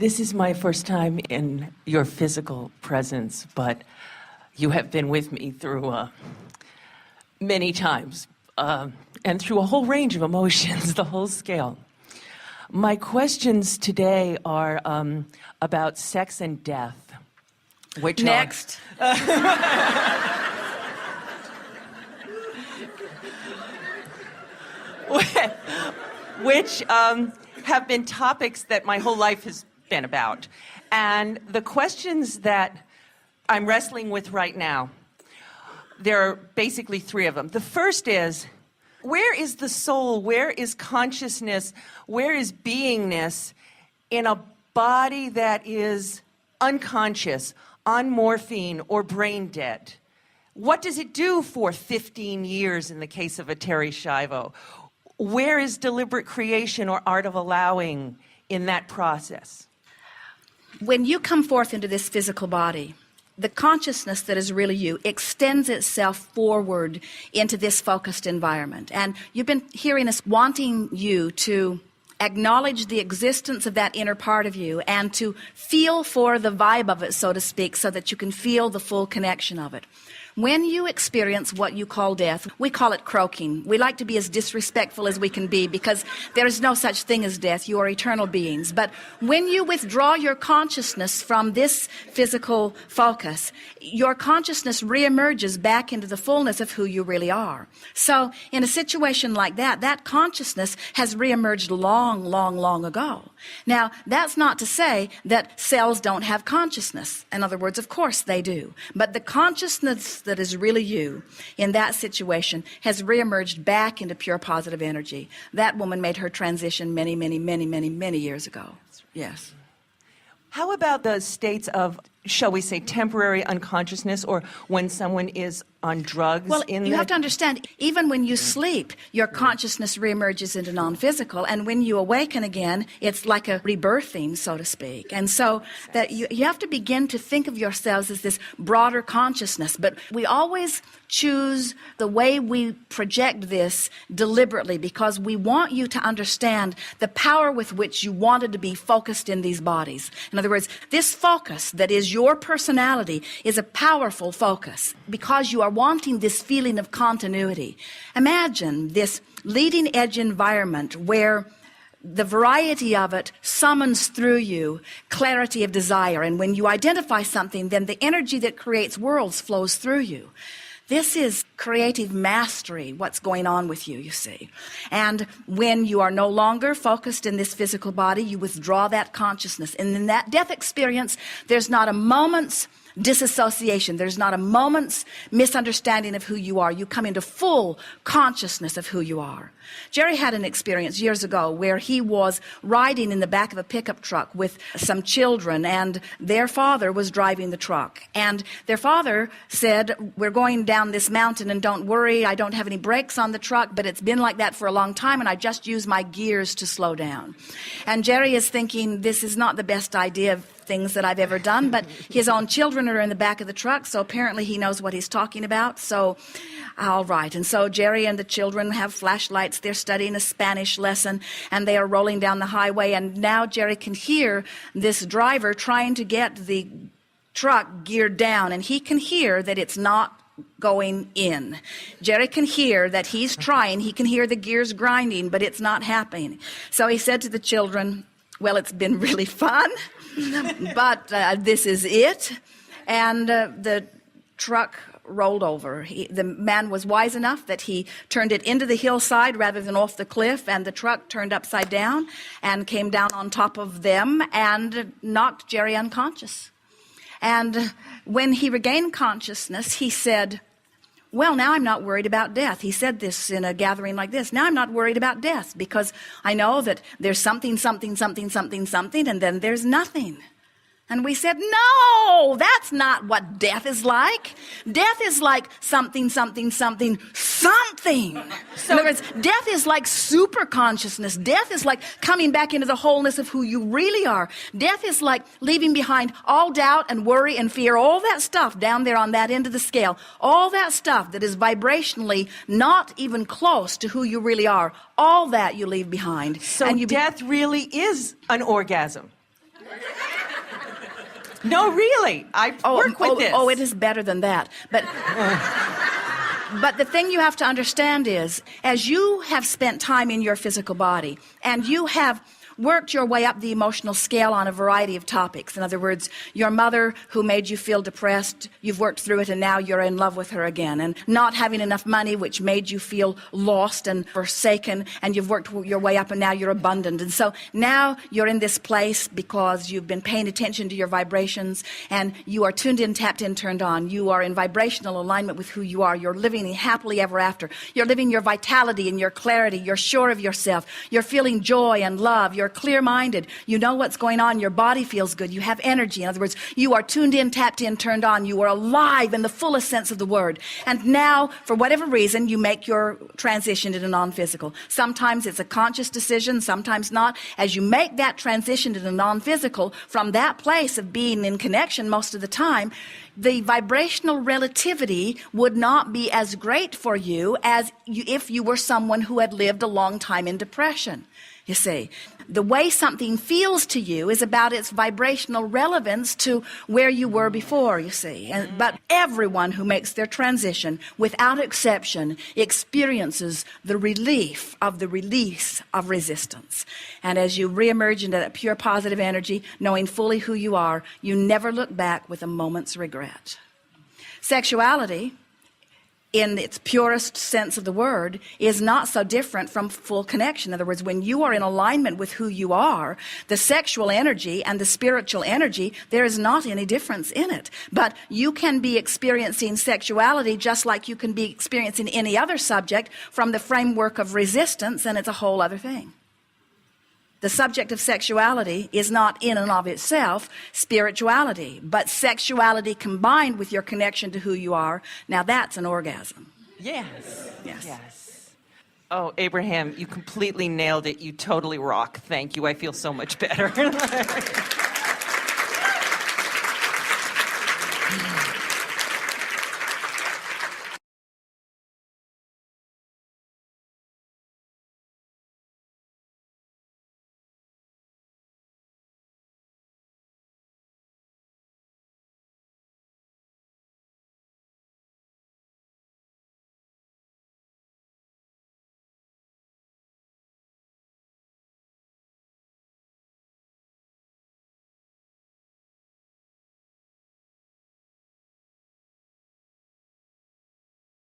This is my first time in your physical presence, but you have been with me through many times and through a whole range of emotions, the whole scale. My questions today are about sex and death. Which Next. Which have been topics that my whole life has been about. And the questions that I'm wrestling with right now, there are basically three of them. The first is, where is the soul? Where is consciousness? Where is beingness in a body that is unconscious, on morphine, or brain dead? What does it do for 15 years in the case of a Terri Schiavo? Where is deliberate creation or art of allowing in that process? When you come forth into this physical body, the consciousness that is really you extends itself forward into this focused environment. And you've been hearing us wanting you to acknowledge the existence of that inner part of you and to feel for the vibe of it, so to speak, so that you can feel the full connection of it. When you experience what you call death, we call it croaking. We like to be as disrespectful as we can be because there is no such thing as death. You are eternal beings. But when you withdraw your consciousness from this physical focus, your consciousness reemerges back into the fullness of who you really are. So in a situation like that, that consciousness has reemerged long, long, long ago. Now, that's not to say that cells don't have consciousness. In other words, of course they do. But the consciousness that is really you in that situation has reemerged back into pure positive energy. That woman made her transition many, many, many, many, many years ago. Yes. How about the states of, shall we say, temporary unconsciousness, or when someone is on drugs? Well, you have to understand, even when you sleep, your consciousness reemerges into non-physical, and when you awaken again, it's like a rebirthing, so to speak. And so that you have to begin to think of yourselves as this broader consciousness, but we always choose the way we project this deliberately because we want you to understand the power with which you wanted to be focused in these bodies. In other words, this focus that is your personality is a powerful focus because you are wanting this feeling of continuity. Imagine this leading edge environment where the variety of it summons through you clarity of desire. And when you identify something, then the energy that creates worlds flows through you. This is creative mastery, what's going on with you, you see. And when you are no longer focused in this physical body, you withdraw that consciousness. And in that death experience, there's not a moment's disassociation. There's not a moment's misunderstanding of who you are. You come into full consciousness of who you are. Jerry had an experience years ago where he was riding in the back of a pickup truck with some children, and their father was driving the truck. And their father said, "We're going down this mountain, and don't worry, I don't have any brakes on the truck, but it's been like that for a long time, and I just use my gears to slow down." And Jerry is thinking, this is not the best idea of things that I've ever done, but his own children are in the back of the truck, so apparently he knows what he's talking about. So, all right. And so Jerry and the children have flashlights. They're studying a Spanish lesson, and they are rolling down the highway. And now Jerry can hear this driver trying to get the truck geared down, and he can hear that it's not going in. Jerry can hear that he's trying. He can hear the gears grinding, but it's not happening. So he said to the children, "Well, it's been really fun, but this is it." And the truck rolled over. The man was wise enough that he turned it into the hillside rather than off the cliff, and the truck turned upside down and came down on top of them and knocked Jerry unconscious. And when he regained consciousness, he said, "Well, now I'm not worried about death." He said this in a gathering like this. "Now I'm not worried about death because I know that there's something, something, something, something, something, and then there's nothing." And we said, "No, that's not what death is like. Death is like something, something, something, something." In other words, death is like super consciousness. Death is like coming back into the wholeness of who you really are. Death is like leaving behind all doubt and worry and fear, all that stuff down there on that end of the scale, all that stuff that is vibrationally not even close to who you really are. All that you leave behind. So death really is an orgasm. No, really. I work with this. Oh, it is better than that. But the thing you have to understand is, as you have spent time in your physical body, and you have worked your way up the emotional scale on a variety of topics. In other words, your mother who made you feel depressed, you've worked through it and now you're in love with her again. And not having enough money, which made you feel lost and forsaken, and you've worked your way up and now you're abundant. And so now you're in this place because you've been paying attention to your vibrations and you are tuned in, tapped in, turned on. You are in vibrational alignment with who you are. You're living happily ever after. You're living your vitality and your clarity. You're sure of yourself. You're feeling joy and love. You're clear-minded. You know what's going on. Your body feels good. You have energy. In other words, you are tuned in, tapped in, turned on. You are alive in the fullest sense of the word. And now, for whatever reason, you make your transition into non-physical. Sometimes it's a conscious decision, sometimes not. As you make that transition to the non-physical, from that place of being in connection most of the time, the vibrational relativity would not be as great for you as if you were someone who had lived a long time in depression. You see, the way something feels to you is about its vibrational relevance to where you were before, you see. But everyone who makes their transition, without exception, experiences the relief of the release of resistance. And as you reemerge into that pure positive energy, knowing fully who you are, you never look back with a moment's regret. Sexuality, in its purest sense of the word, is not so different from full connection. In other words, when you are in alignment with who you are, the sexual energy and the spiritual energy, there is not any difference in it. But you can be experiencing sexuality just like you can be experiencing any other subject from the framework of resistance, and it's a whole other thing. The subject of sexuality is not in and of itself spirituality, but sexuality combined with your connection to who you are, now that's an orgasm. Yes. Yes. Yes. Oh, Abraham, you completely nailed it. You totally rock. Thank you. I feel so much better.